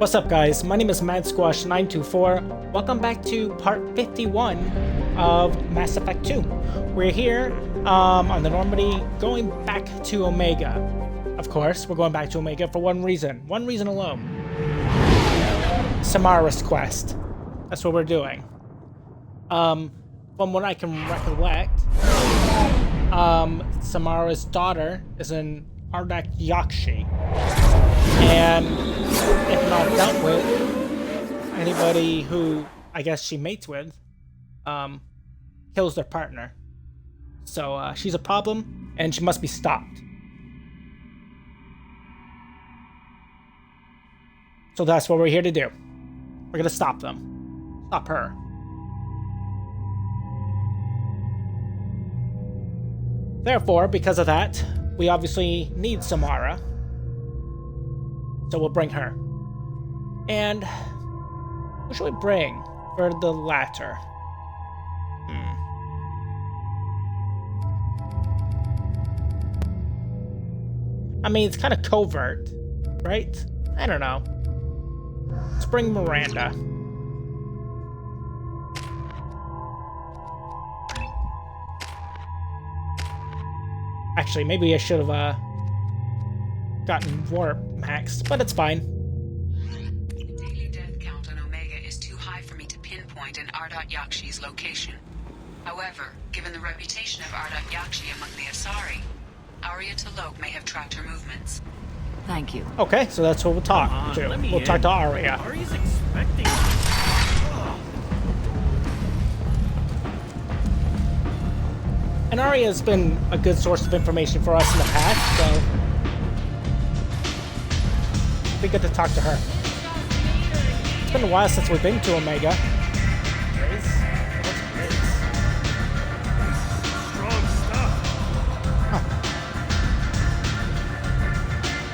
What's up, guys? My name is MadSquash924. Welcome back to part 51 of Mass Effect 2. We're here on the Normandy, going back to Omega. Of course, we're going back to Omega for one reason alone. Samara's quest. That's what we're doing. From what I can recollect, Samara's daughter is an Ardak Yakshi. And if not dealt with, anybody who I guess she mates with kills their partner. So she's a problem and she must be stopped. So that's what we're here to do. We're gonna stop them. Stop her. Therefore, because of that, we obviously need Samara. So we'll bring her. And who should we bring for the latter? I mean, it's kind of covert, right? I don't know. Let's bring Miranda. Actually, maybe I should have gotten warp maxed, but it's fine. The daily death count on Omega is too high for me to pinpoint an Ardat Yakshi's location. However, given the reputation of Ardat Yakshi among the Asari, Aria T'Loak may have tracked her movements. Thank you. Okay, so that's what we'll talk to. We'll talk to Aria. Aria's expecting. And Aria has been a good source of information for us in the past, so it'd be good to talk to her. It's been a while since we've been to Omega. Grace? What's Grace? Strong stuff. Huh.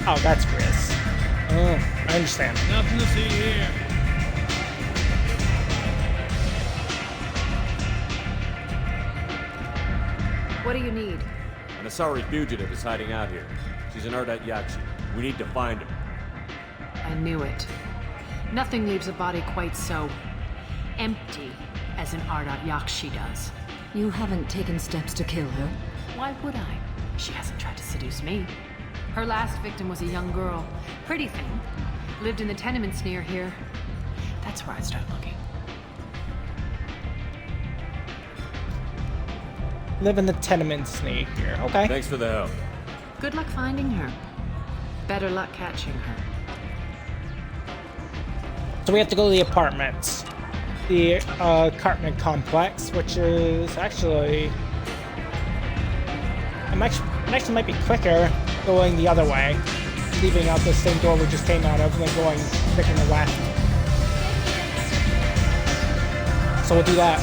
Oh, that's Grizz. Oh, I understand. Nothing to see here. What do you need? An Asari fugitive is hiding out here. She's an Ardat Yakshi. We need to find her. I knew it. Nothing leaves a body quite so empty as an Ardat Yakshi does. You haven't taken steps to kill her? Why would I? She hasn't tried to seduce me. Her last victim was a young girl. Pretty thing. Lived in the tenements near here. That's where I started looking. Live in the tenements near here. Okay. Thanks for the help. Good luck finding her. Better luck catching her. So we have to go to the apartments. The apartment complex, which is actually... It actually might be quicker going the other way. Leaving out the same door we just came out of, and then going picking the left. So we'll do that.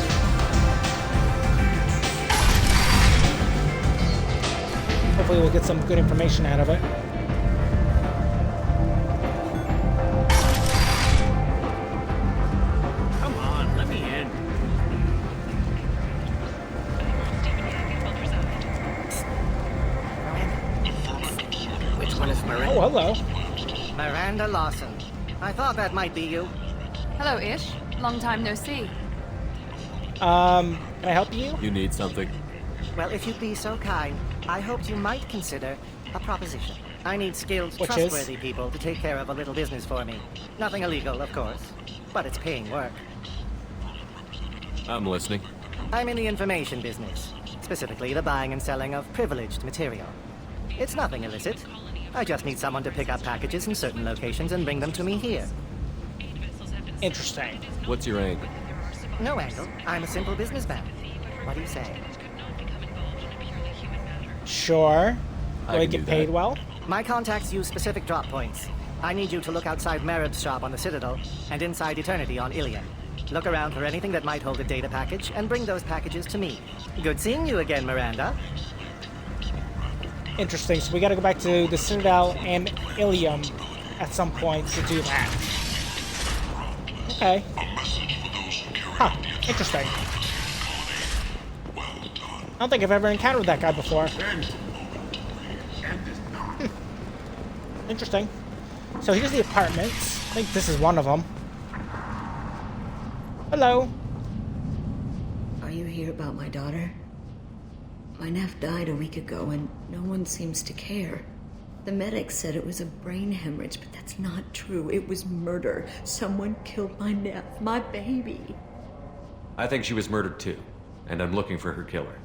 Hopefully we'll get some good information out of it. Come on, let me in. Which one is Miranda? Oh, hello. Miranda Lawson. I thought that might be you. Hello, Ish. Long time no see. Can I help you? You need something? Well, if you'd be so kind, I hoped you might consider a proposition. I need skilled, Which trustworthy people to take care of a little business for me. Nothing illegal, of course, but it's paying work. I'm listening. I'm in the information business, specifically the buying and selling of privileged material. It's nothing illicit. I just need someone to pick up packages in certain locations and bring them to me here. Interesting. What's your angle? No angle. I'm a simple businessman. What do you say? Sure. Do I can get do paid that. well? My contacts use specific drop points. I need you to look outside Merib's shop on the Citadel and inside Eternity on Ilion. Look around for anything that might hold a data package and bring those packages to me. Good seeing you again, Miranda. Interesting. So we gotta go back to the Citadel and Ilium at some point to do that. Okay. Huh. Interesting. I don't think I've ever encountered that guy before. Interesting. So here's the apartments. I think this is one of them. Hello. Are you here about my daughter? My nephew died a week ago and no one seems to care. The medic said it was a brain hemorrhage, but that's not true. It was murder. Someone killed my nephew, my baby. I think she was murdered too, and I'm looking for her killer.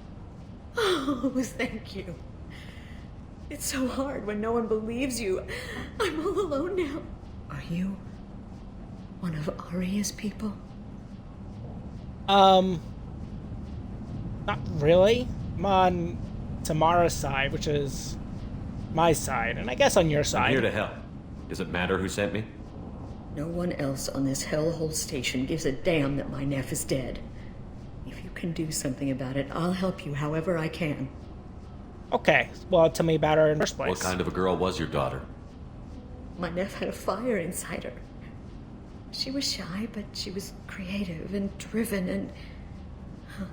Oh, thank you. It's so hard when no one believes you. I'm all alone now. Are you one of Aria's people? Not really. I'm on Samara's side, which is my side, and I guess on your I'm side. here to help. Does it matter who sent me? No one else on this hellhole station gives a damn that my nephew is dead. If you can do something about it, I'll help you however I can. Okay, well, tell me about her in the first place. What kind of a girl was your daughter? My nephew had a fire inside her. She was shy, but she was creative and driven and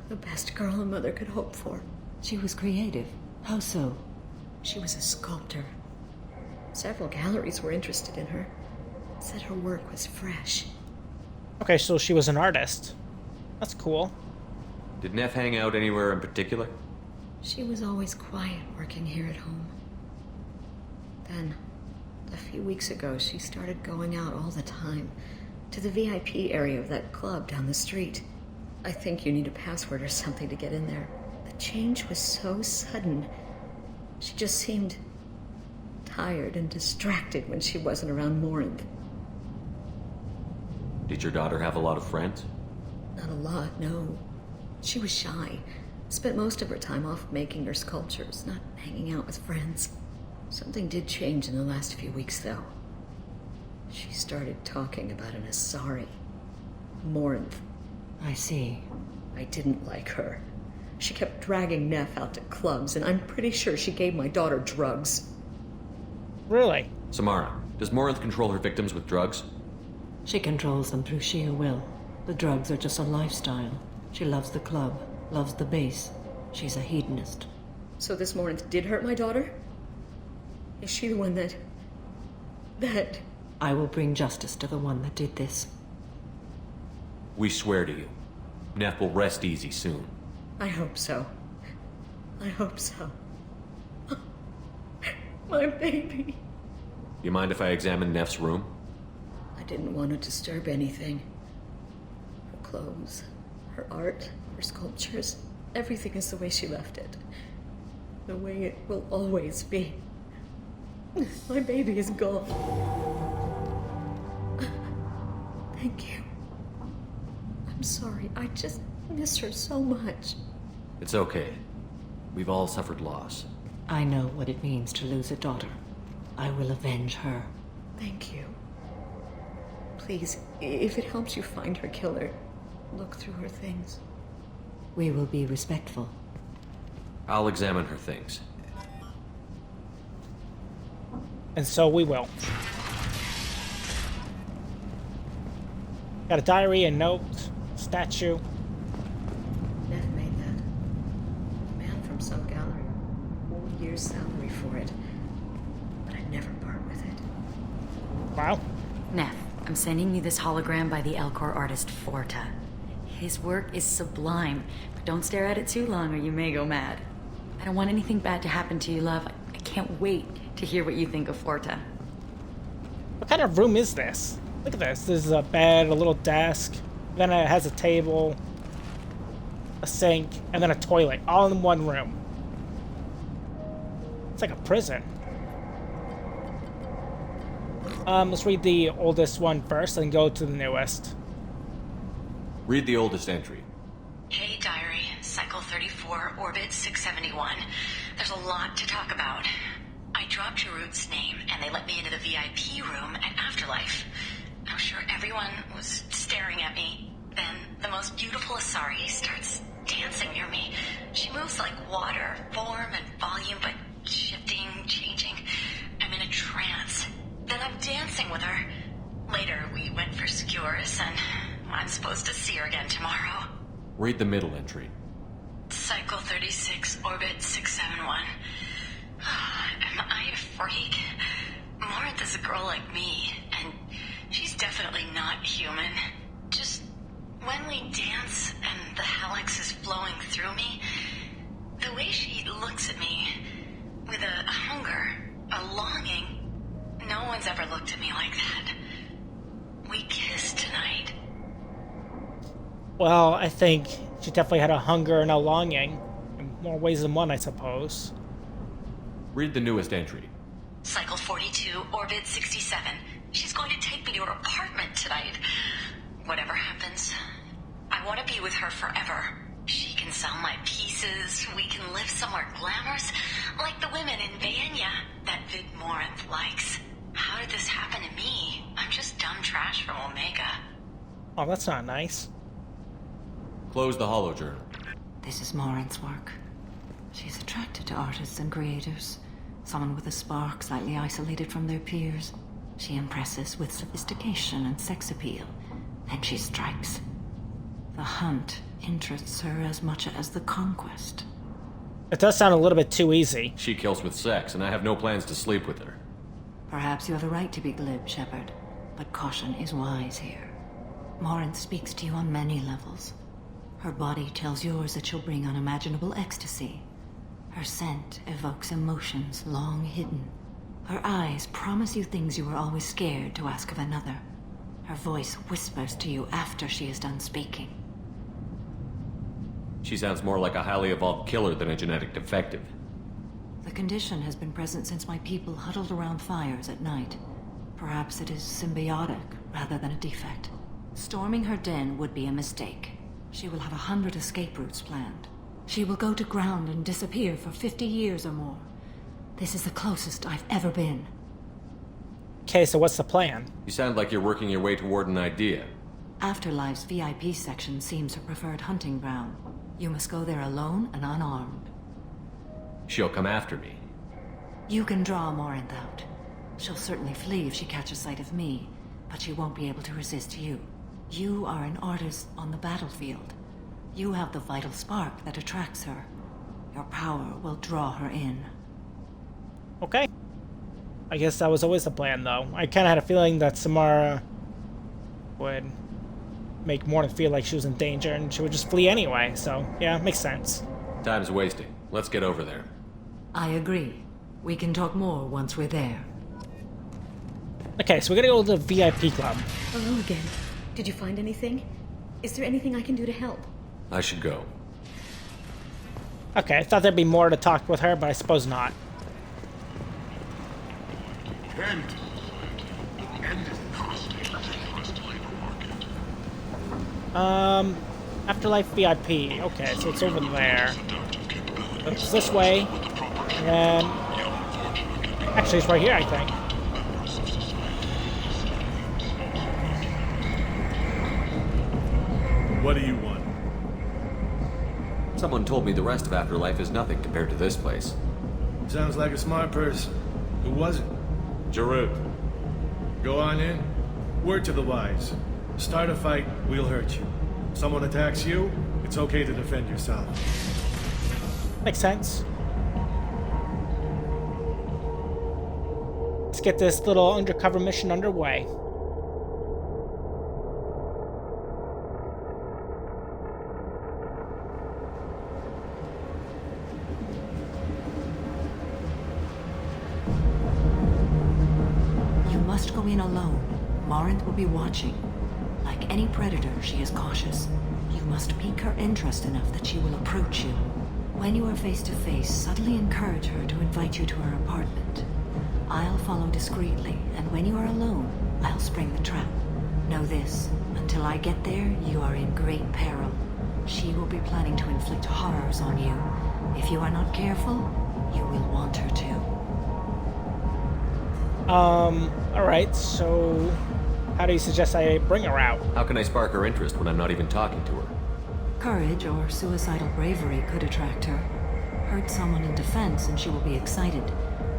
the best girl a mother could hope for. She was creative. How so? She was a sculptor. Several galleries were interested in her. Said her work was fresh. Okay, so she was an artist. That's cool. Did Neff hang out anywhere in particular? She was always quiet working here at home. Then, a few weeks ago, she started going out all the time to the VIP area of that club down the street. I think you need a password or something to get in there. The change was so sudden. She just seemed tired and distracted when she wasn't around Morinth. Did your daughter have a lot of friends? Not a lot, no. She was shy. Spent most of her time off making her sculptures, not hanging out with friends. Something did change in the last few weeks, though. She started talking about an Asari. Morinth. I see. I didn't like her. She kept dragging Neff out to clubs, and I'm pretty sure she gave my daughter drugs. Really? Samara, does Morinth control her victims with drugs? She controls them through sheer will. The drugs are just a lifestyle. She loves the club, loves the base. She's a hedonist. So this Morinth did hurt my daughter? Is she the one that... I will bring justice to the one that did this. We swear to you. Neff will rest easy soon. I hope so. I hope so. My baby. You mind if I examine Neff's room? I didn't want to disturb anything. Her clothes, her art, her sculptures, everything is the way she left it. The way it will always be. My baby is gone. Thank you. I'm sorry, I just miss her so much. It's okay. We've all suffered loss. I know what it means to lose a daughter. I will avenge her. Thank you. Please, if it helps you find her killer, look through her things. We will be respectful. I'll examine her things. And so we will. Got a diary, a note, statue. Neff made that. A man from some gallery. 4 years' salary for it. But I'd never part with it. Wow. Neff, I'm sending you this hologram by the Elcor artist Forta. His work is sublime, but don't stare at it too long or you may go mad. I don't want anything bad to happen to you, love. I can't wait to hear what you think of Forta. What kind of room is this? Look at this. There's a bed, a little desk, then it has a table, a sink, and then a toilet, all in one room. It's like a prison. Let's read the oldest one first and go to the newest. Read the oldest entry. Hey, Diary. Cycle 34, Orbit 671. There's a lot to talk about. I dropped Jarut's name, and they let me into the VIP room at Afterlife. I'm sure everyone was staring at me. Then the most beautiful Asari starts dancing near me. She moves like water, form and volume, but shifting, changing. I'm in a trance. Then I'm dancing with her. Later, we went for skewers, and I'm supposed to see her again tomorrow. Read the middle entry. Cycle 36, Orbit 671. Am I a freak? Morinth is a girl like me, and She's definitely not human. Just when we dance and the helix is flowing through me, the way she looks at me with a hunger, a longing, no one's ever looked at me like that. We kissed tonight. Well, I think she definitely had a hunger and a longing. In more ways than one, I suppose. Read the newest entry. Cycle 42, orbit 67. She's going to take me to her apartment tonight. Whatever happens, I want to be with her forever. She can sell my pieces. We can live somewhere glamorous, like the women in Vanya that Vid Morinth likes. How did this happen to me? I'm just dumb trash from Omega. Oh, that's not nice. Close the holo journal. This is Morinth's work. She's attracted to artists and creators. Someone with a spark, slightly isolated from their peers. She impresses with sophistication and sex appeal. Then she strikes. The hunt interests her as much as the conquest. It does sound a little bit too easy. She kills with sex, and I have no plans to sleep with her. Perhaps you have a right to be glib, Shepard, but caution is wise here. Morinth speaks to you on many levels. Her body tells yours that she'll bring unimaginable ecstasy. Her scent evokes emotions long hidden. Her eyes promise you things you were always scared to ask of another. Her voice whispers to you after she is done speaking. She sounds more like a highly evolved killer than a genetic defective. The condition has been present since my people huddled around fires at night. Perhaps it is symbiotic rather than a defect. Storming her den would be a mistake. She will have 100 escape routes planned. She will go to ground and disappear for 50 years or more. This is the closest I've ever been. Okay, so what's the plan? You sound like you're working your way toward an idea. Afterlife's VIP section seems her preferred hunting ground. You must go there alone and unarmed. She'll come after me. You can draw Morinth out. She'll certainly flee if she catches sight of me, but she won't be able to resist you. You are an artist on the battlefield. You have the vital spark that attracts her. Your power will draw her in. Okay. I guess that was always the plan, though. I kind of had a feeling that Samara would make Morinth feel like she was in danger, and she would just flee anyway, so yeah, makes sense. Time's wasting. Let's get over there. I agree. We can talk more once we're there. Okay, so we're gonna go to the VIP club. Hello again. Did you find anything? Is there anything I can do to help? I should go. Okay, I thought there'd be more to talk with her, but I suppose not. Afterlife VIP. Okay, so it's over there. It's this way. And then... Actually, it's right here, I think. What do you want? Someone told me the rest of Afterlife is nothing compared to this place. Sounds like a smart person. Who was it? Jarut. Go on in. Word to the wise. Start a fight, we'll hurt you. Someone attacks you, it's okay to defend yourself. Makes sense. Let's get this little undercover mission underway. You must go in alone. Morinth will be watching. Like any predator, she is cautious. You must pique her interest enough that she will approach you. When you are face to face, subtly encourage her to invite you to her apartment. I'll follow discreetly, and when you are alone, I'll spring the trap. Know this, until I get there, you are in great peril. She will be planning to inflict horrors on you. If you are not careful, you will want her to. Alright, so... How do you suggest I bring her out? How can I spark her interest when I'm not even talking to her? Courage or suicidal bravery could attract her. Hurt someone in defense and she will be excited.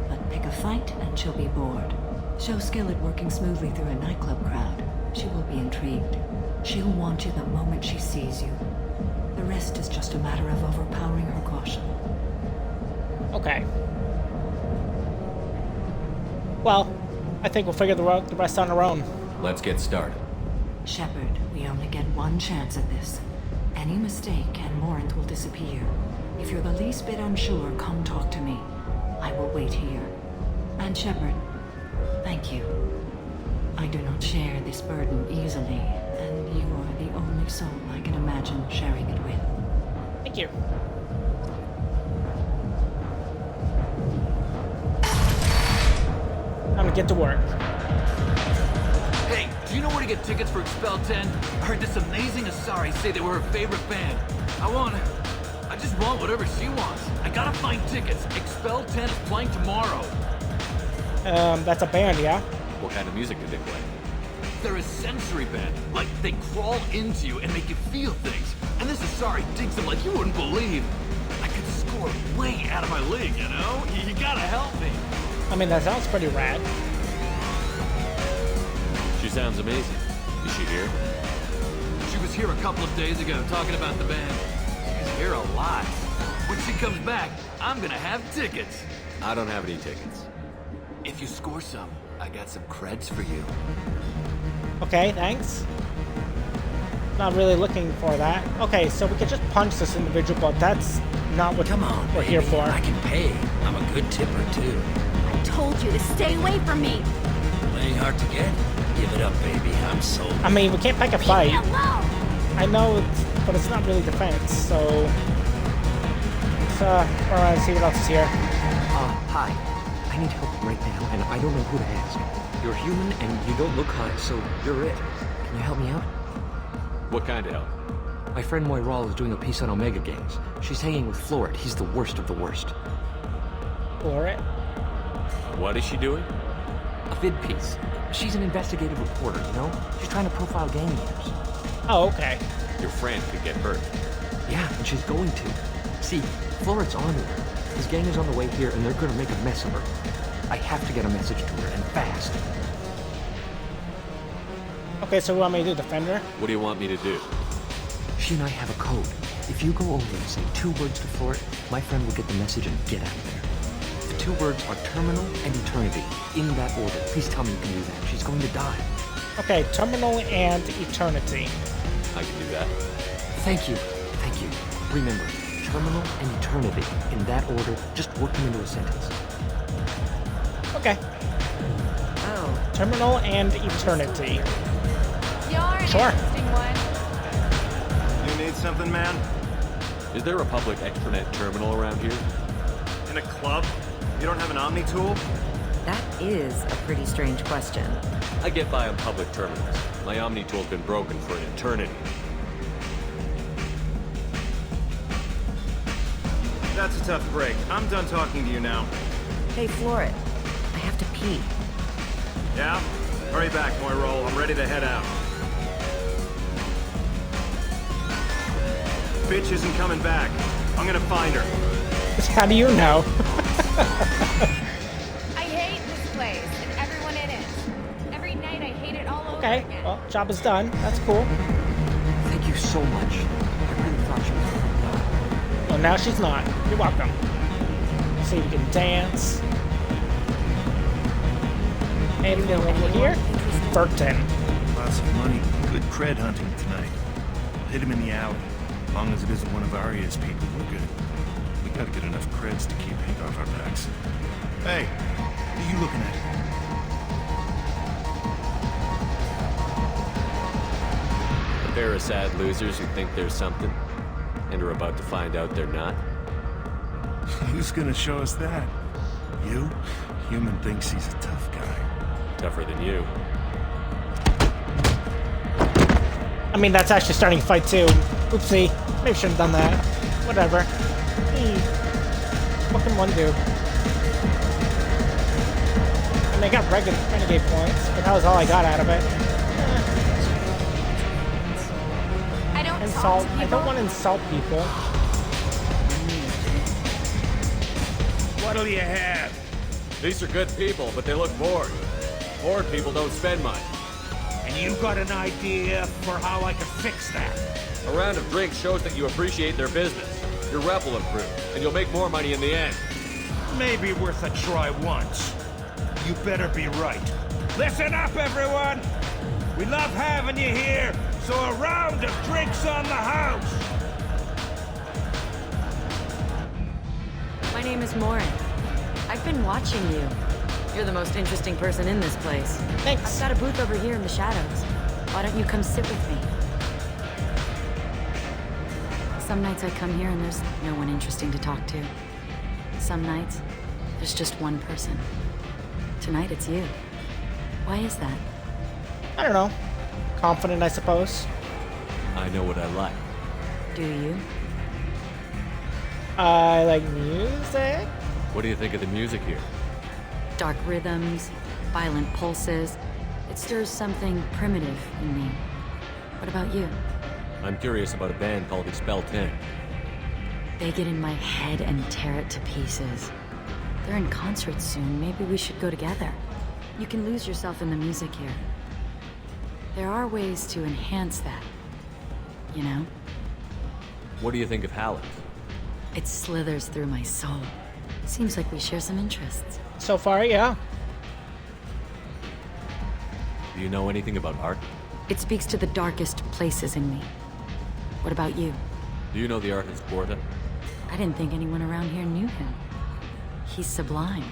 But pick a fight and she'll be bored. Show skill at working smoothly through a nightclub crowd. She will be intrigued. She'll want you the moment she sees you. The rest is just a matter of overpowering her caution. Okay. Well, I think we'll figure the rest on our own. Let's get started. Shepard, we only get one chance at this. Any mistake and Morant will disappear. If you're the least bit unsure, come talk to me. I will wait here. And Shepard, thank you. I do not share this burden easily, and you are the only soul I can imagine sharing it with. Thank you. I'm gonna get to work. Hey, do you know where to get tickets for Expel 10? I heard this amazing Asari say they were her favorite band. I just want whatever she wants. I gotta find tickets. Expel 10 is playing tomorrow. That's a band, yeah? What kind of music do they play? They're a sensory band. Like, they crawl into you and make you feel things. And this Asari digs them like you wouldn't believe. I could score way out of my league, you know? You gotta help me. I mean, that sounds pretty rad. She sounds amazing. Is she here? She was here a couple of days ago talking about the band. She's here a lot. When she comes back, I'm gonna have tickets. I don't have any tickets. If you score some, I got some creds for you. Okay, thanks. Not really looking for that. Okay, so we could just punch this individual, but that's not what we're here for. I can pay. I'm a good tipper, too. I told you to stay away from me. Playing hard to get? Give it up, baby. I'm sold. I mean, we can't pick a fight. Leave me alone. I know, but it's not really defense, so... Let's see what else is here. Hi. I need help right now, and I don't know who to ask. You're human, and you don't look hot, so you're it. Can you help me out? What kind of help? My friend Moiral is doing a piece on Omega Games. She's hanging with Floret. He's the worst of the worst. Floret? What is she doing? A vid piece. She's an investigative reporter, you know? She's trying to profile gang leaders. Oh, okay. Your friend could get hurt. Yeah, and she's going to. See, Floret's on her. His gang is on the way here, and they're gonna make a mess of her. I have to get a message to her, and fast. Okay, so what do you want me to do, defend her? What do you want me to do? She and I have a code. If you go over and say 2 words to Floret, my friend will get the message and get out of there. The 2 words are terminal and eternity, in that order. Please tell me you can do that. She's going to die. Okay, terminal and eternity. I can do that. Thank you. Thank you. Remember, terminal and eternity, in that order. Just work them into a sentence. Okay. Oh. Terminal and eternity. You're an Sure. interesting one. You need something, man? Is there a public extranet terminal around here? In a club? You don't have an Omni tool? That is a pretty strange question. I get by on public terminals. My Omni tool's been broken for an eternity. That's a tough break. I'm done talking to you now. Hey, Floret. I have to pee. Yeah? Hurry back, Moiral. I'm ready to head out. Bitch isn't coming back. I'm gonna find her. How do you know? I hate this place and everyone in it. Every night I hate it all over Okay, again. well, job is done. That's cool. Thank you so much. I really thought she was... Well, now she's not. You're welcome. See if you can dance. Anything over here? Burton. Lots of money. Good cred hunting tonight. We'll hit him in the alley. As long as it isn't one of Arya's people, we're good. We gotta get enough creds to keep Hank off our backs. Hey, what are you looking at? A pair of sad losers who think they're something, and are about to find out they're not. Who's gonna show us that? You? Human thinks he's a tough guy. Tougher than you. I mean, that's actually starting a fight too. Oopsie. Maybe shouldn't have done that. Whatever. What can one do? And they got renegade points, but that was all I got out of it. I don't Insult. talk to people. I don't want to insult people. What'll you have? These are good people, but they look bored. Bored people don't spend much. And you got an idea for how I can fix that? A round of drinks shows that you appreciate their business. Your rep will improve, and you'll make more money in the end. Maybe worth a try once. You better be right. Listen up, everyone! We love having you here, so a round of drinks on the house. My name is Morin. I've been watching you. You're the most interesting person in this place. Thanks. I've got a booth over here in the shadows. Why don't you come sit with me? Some nights I come here and there's no one interesting to talk to. Some nights, there's just one person. Tonight it's you. Why is that? I don't know. Confident, I suppose. I know what I like. Do you? I like music. What do you think of the music here? Dark rhythms, violent pulses. It stirs something primitive in me. What about you? I'm curious about a band called Expel 10. They get in my head and tear it to pieces. They're in concert soon. Maybe we should go together. You can lose yourself in the music here. There are ways to enhance that. You know? What do you think of Halleck? It slithers through my soul. Seems like we share some interests. So far, yeah. Do you know anything about art? It speaks to the darkest places in me. What about you? Do you know the artist Porta? I didn't think anyone around here knew him. He's sublime.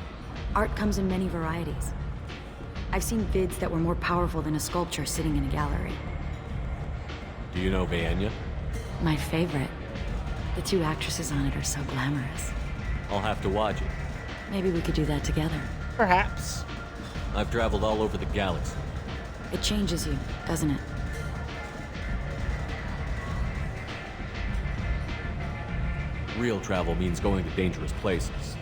Art comes in many varieties. I've seen vids that were more powerful than a sculpture sitting in a gallery. Do you know Vaenya? My favorite. The two actresses on it are so glamorous. I'll have to watch it. Maybe we could do that together. Perhaps. I've traveled all over the galaxy. It changes you, doesn't it? Real travel means going to dangerous places.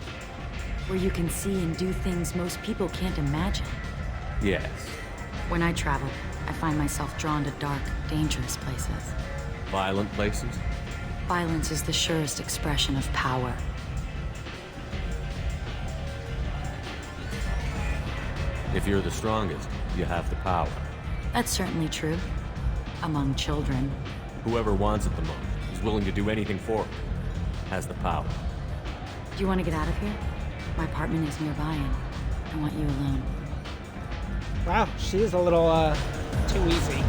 Where you can see and do things most people can't imagine. Yes. When I travel, I find myself drawn to dark, dangerous places. Violent places? Violence is the surest expression of power. If you're the strongest, you have the power. That's certainly true. Among children. Whoever wants it the most, is willing to do anything for it, has the power. Do you want to get out of here? My apartment is nearby and I want you alone. Wow, she is a little, too easy.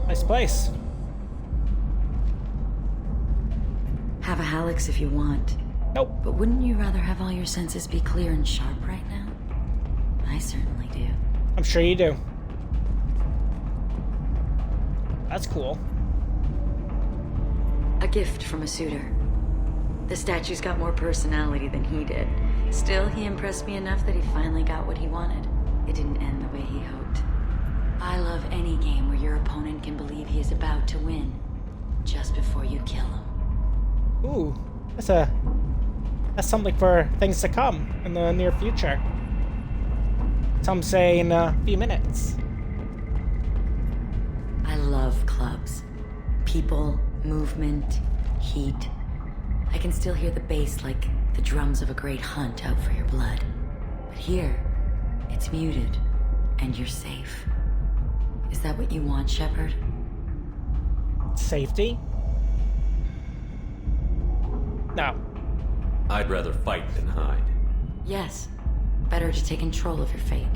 Nice place. Have a Hallex if you want. Nope. But wouldn't you rather have all your senses be clear and sharp right now? I certainly do. I'm sure you do. That's cool. A gift from a suitor. The statue's got more personality than he did. Still, he impressed me enough that he finally got what he wanted. It didn't end the way he hoped. I love any game where your opponent can believe he is about to win, just before you kill him. Ooh, that's something for things to come in the near future. Some say in a few minutes. I love clubs. People, movement, heat. I can still hear the bass like the drums of a great hunt out for your blood. But here, it's muted, and you're safe. Is that what you want, Shepard? Safety? No. I'd rather fight than hide. Yes. Better to take control of your fate.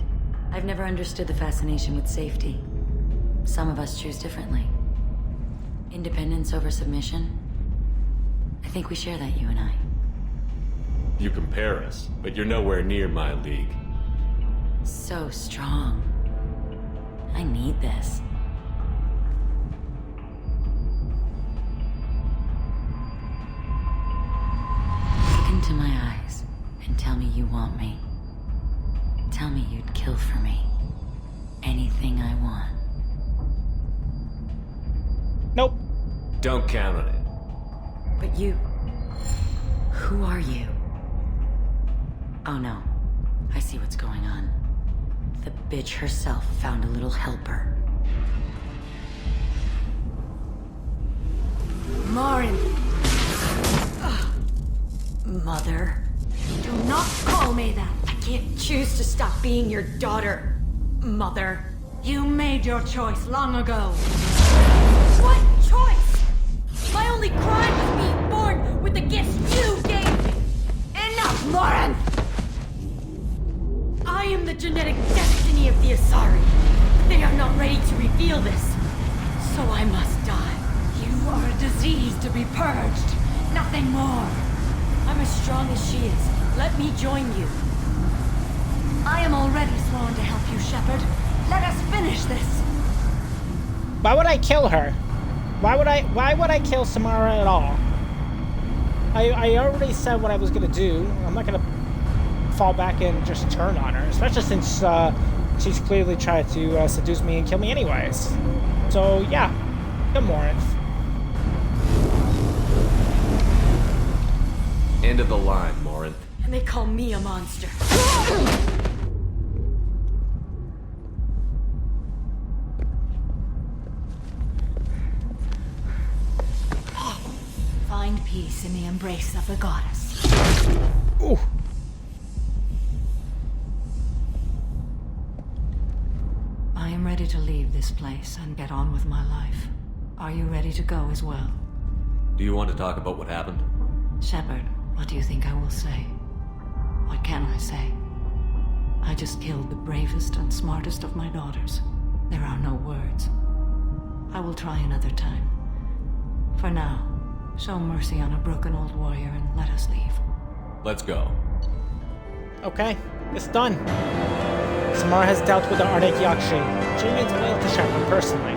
I've never understood the fascination with safety. Some of us choose differently. Independence over submission? I think we share that, you and I. You compare us, but you're nowhere near my league. So strong. I need this. Look into my eyes and tell me you want me. Tell me you'd kill for me. Anything I want. Nope. Don't count on it. But you... Who are you? Oh no. I see what's going on. The bitch herself found a little helper. Morin! Mother. Do not call me that! I can't choose to stop being your daughter, Mother. You made your choice long ago. What choice? My only crime was being born with with the gifts you gave me! Enough, Moran! I am the genetic destiny of the Asari. They are not ready to reveal this, so I must die. You are a disease to be purged, nothing more. I'm as strong as she is. Let me join you. I am already sworn to help you, Shepard. Let us finish this. Why would I kill her? Why would I kill Samara at all? I already said what I was gonna do. I'm not gonna fall back and just turn on her, especially since she's clearly tried to seduce me and kill me anyways. So yeah, good morning. End of the line, Morin. And they call me a monster. Find peace in the embrace of the goddess. Ooh. I am ready to leave this place and get on with my life. Are you ready to go as well? Do you want to talk about what happened? Shepard, what do you think I will say? What can I say? I just killed the bravest and smartest of my daughters. There are no words. I will try another time. For now, show mercy on a broken old warrior and let us leave. Let's go. Okay, it's done. Samara has dealt with the Arctic Yakshi. She remains loyal to Shepard personally.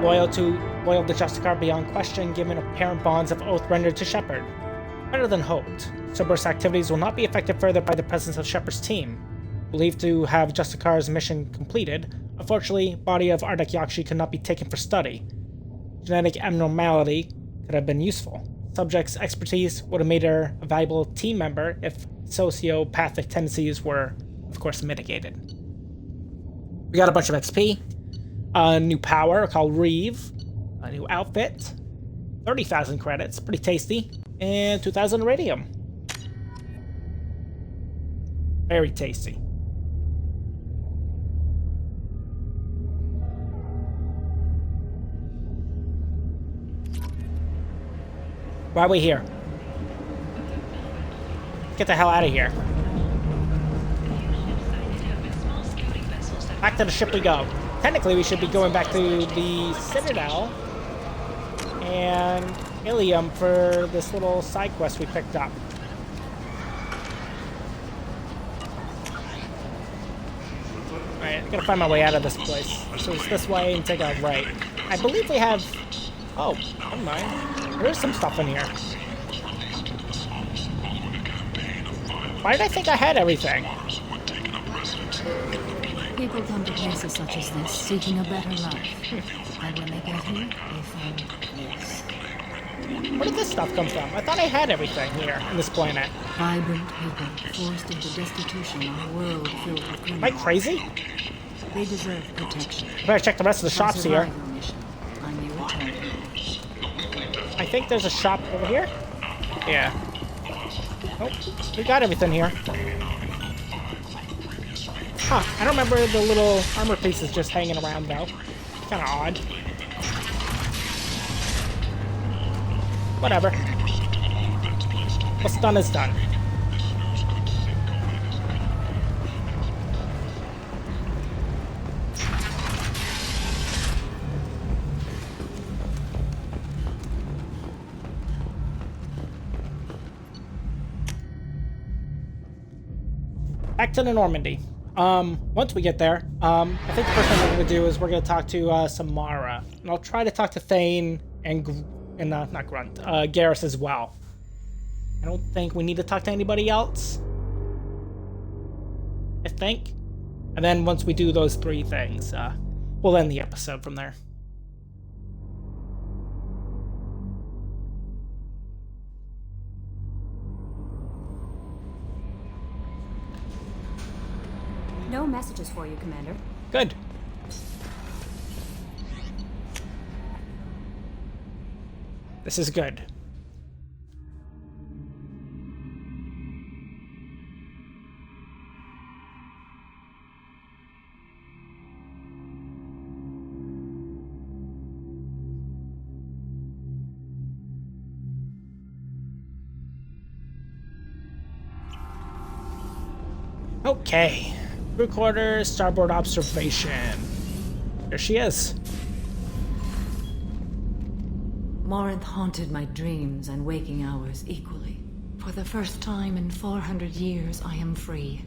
Loyal to Justicar beyond question, given apparent bonds of oath rendered to Shepard. Better than hoped. Cerberus activities will not be affected further by the presence of Shepard's team. Believed to have Justicar's mission completed, unfortunately, body of Arctic Yakshi could not be taken for study. Genetic abnormality could have been useful. Subject's expertise would have made her a valuable team member if sociopathic tendencies were, of course, mitigated. We got a bunch of XP, a new power called Reeve, a new outfit, 30,000 credits, pretty tasty, and 2,000 iridium. Very tasty. Why are we here? Get the hell out of here. Back to the ship we go. Technically, we should be going back to the Citadel and Ilium for this little side quest we picked up. Alright, I gotta find my way out of this place. So it's this way and take a right. I believe we have... Oh, never mind. There is some stuff in here. Why did I think I had everything? People come to places such as this seeking a better life. And when they get here, they find this. Where did this stuff come from? I thought I had everything here on this planet. Vibrant people forced into destitution on a world filled with criminals. Am I crazy? They deserve protection. I better check the rest of the shops here. On your return. I think there's a shop over here. Yeah. Oh, we got everything here. Huh, I don't remember the little armor pieces just hanging around though. Kinda odd. Whatever. What's done is done. Back to the Normandy. Once we get there, I think the first thing we're gonna do is we're gonna talk to Samara, and I'll try to talk to Thane and not Grunt, Garrus as well. I don't think we need to talk to anybody else. I think, and then once we do those three things, we'll end the episode from there. No messages for you, Commander. Good. This is good. Okay. Crew quarters, starboard observation. There she is. Morinth haunted my dreams and waking hours equally. For the first time in 400 years, I am free.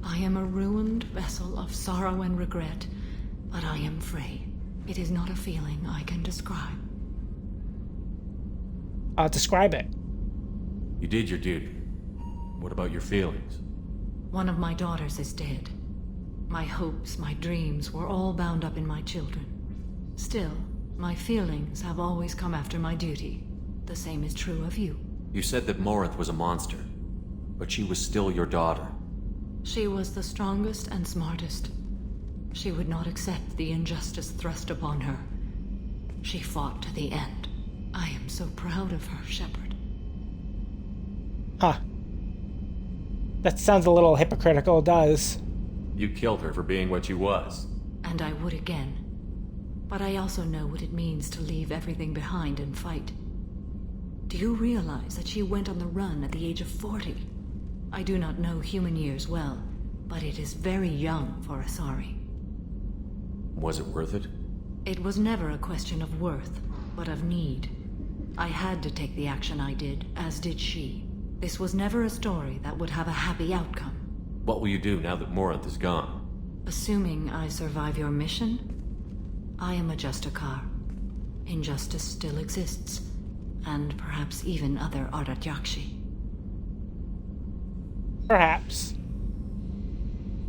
I am a ruined vessel of sorrow and regret, but I am free. It is not a feeling I can describe. Describe it. You did your duty. What about your feelings? One of my daughters is dead. My hopes, my dreams were all bound up in my children. Still, my feelings have always come after my duty. The same is true of you. You said that Morinth was a monster, but she was still your daughter. She was the strongest and smartest. She would not accept the injustice thrust upon her. She fought to the end. I am so proud of her, Shepard. Huh. That sounds a little hypocritical, it does. You killed her for being what she was. And I would again. But I also know what it means to leave everything behind and fight. Do you realize that she went on the run at the age of 40? I do not know human years well, but it is very young for Asari. Was it worth it? It was never a question of worth, but of need. I had to take the action I did, as did she. This was never a story that would have a happy outcome. What will you do now that Morinth is gone? Assuming I survive your mission, I am a Justicar. Injustice still exists, and perhaps even other Ardat Yakshi. Perhaps.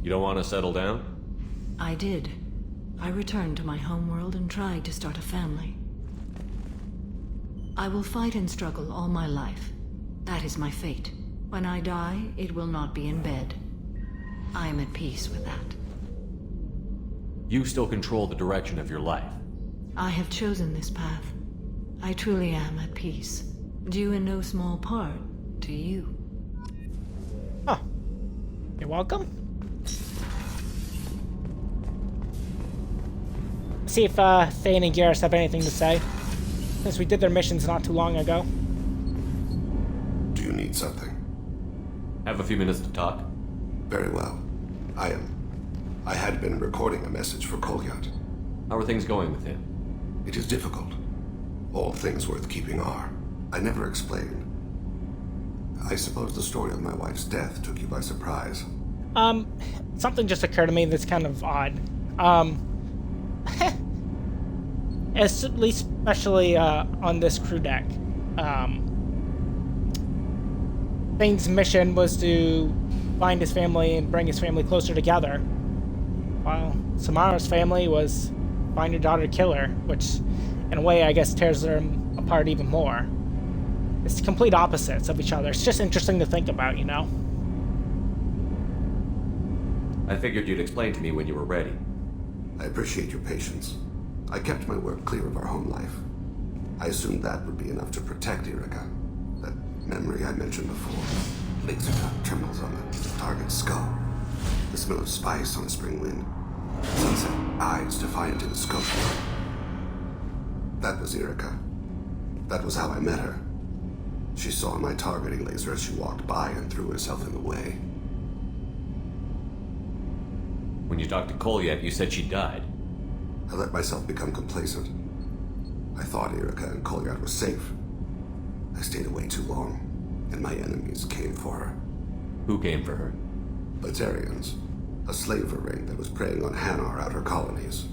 You don't want to settle down? I did. I returned to my homeworld and tried to start a family. I will fight and struggle all my life. That is my fate. When I die, it will not be in bed. I am at peace with that. You still control the direction of your life. I have chosen this path. I truly am at peace. Due in no small part to you. Huh. You're welcome. See if Thane and Garrus have anything to say, since we did their missions not too long ago. Do you need something? Have a few minutes to talk? Very well. I had been recording a message for Kolyat. How are things going with him? It is difficult. All things worth keeping are. I never explained. I suppose the story of my wife's death took you by surprise. Something just occurred to me that's kind of odd. Especially on this crew deck. Thane's mission was to find his family and bring his family closer together, while Samara's family was find your daughter, kill her, which in a way I guess tears them apart even more. It's complete opposites of each other. It's just interesting to think about, you know? I figured you'd explain to me when you were ready. I appreciate your patience. I kept my work clear of our home life. I assumed that would be enough to protect Erica. That memory I mentioned before. Laser dot trembles on the target's skull. The smell of spice on a spring wind. Sunset eyes defiant in the scope. That was Erica. That was how I met her. She saw my targeting laser as she walked by and threw herself in the way. When you talked to Kolyat, you said she died. I let myself become complacent. I thought Erica and Kolyat were safe. I stayed away too long, and my enemies came for her. Who came for her? Batarians. A slaver ring that was preying on Hanar outer colonies.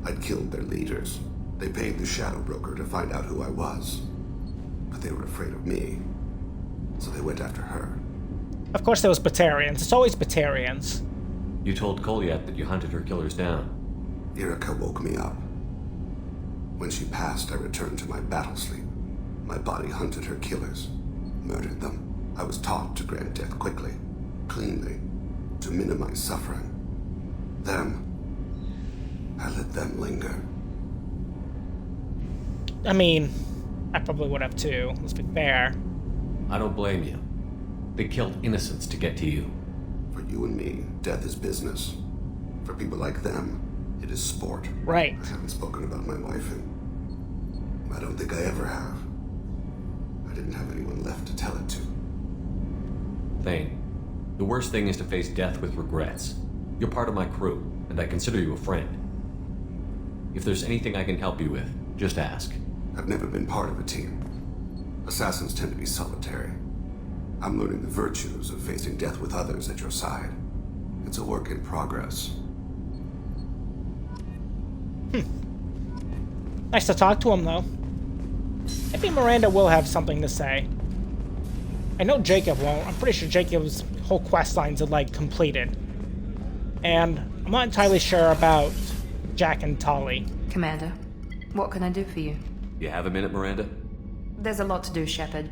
I'd killed their leaders. They paid the Shadow Broker to find out who I was. But they were afraid of me, so they went after her. Of course there was Batarians. It's always Batarians. You told Kolyat that you hunted her killers down. Erica woke me up. When she passed, I returned to my battle sleep. My body hunted her killers, murdered them. I was taught to grant death quickly, cleanly, to minimize suffering. Then, I let them linger. I mean, I probably would have too, let's be fair. I don't blame you. They killed innocents to get to you. For you and me, death is business. For people like them, it is sport. Right. I haven't spoken about my wife, and I don't think I ever have. I didn't have anyone left to tell it to. Thane, The worst thing is to face death with regrets. You're part of my crew, and I consider you a friend. If there's anything I can help you with, just ask. I've never been part of a team. Assassins tend to be solitary. I'm learning the virtues of facing death with others at your side. It's a work in progress. Nice to talk to him, though. Maybe Miranda will have something to say. I know Jacob won't. I'm pretty sure Jacob's whole quest lines are, like, completed. And I'm not entirely sure about Jack and Tolly. Commander, what can I do for you? You have a minute, Miranda? There's a lot to do, Shepard.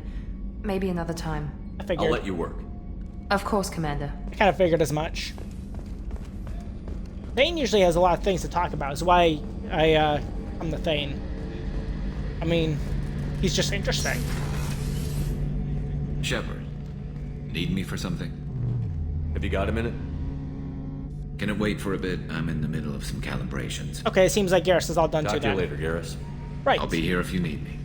Maybe another time. I figured. I'll let you work. Of course, Commander. I kind of figured as much. Thane usually has a lot of things to talk about. That's why I'm the Thane. I mean, he's just interesting. Shepard, need me for something? Have you got a minute? Can it wait for a bit? I'm in the middle of some calibrations. Okay, it seems like Garrus is all done too. Talk to you later, Garrus. Right. I'll be here if you need me.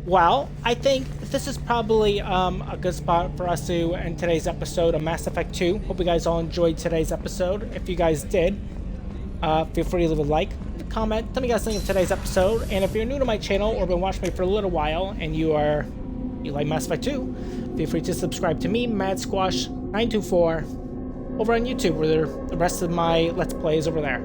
Well, I think this is probably a good spot for us to end today's episode of Mass Effect 2. Hope you guys all enjoyed today's episode. If you guys did, feel free to leave a like, leave a comment, tell me you guys think of today's episode. And if you're new to my channel or been watching me for a little while and you like Mass Effect 2, feel free to subscribe to me, MadSquash924, over on YouTube, where the rest of my Let's Play is over there.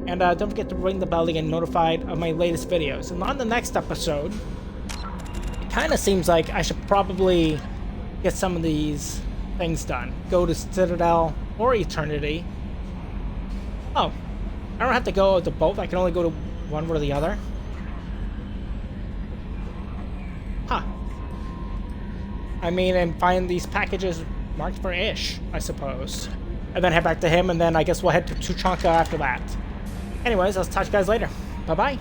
And don't forget to ring the bell to get notified of my latest videos. And on the next episode, it kind of seems like I should probably get some of these things done. Go to Citadel or Eternity. Oh, I don't have to go to both. I can only go to one or the other. Huh. I mean, and find these packages marked for Ish, I suppose. And then head back to him, and then I guess we'll head to Tuchanka after that. Anyways, I'll talk to you guys later. Bye-bye.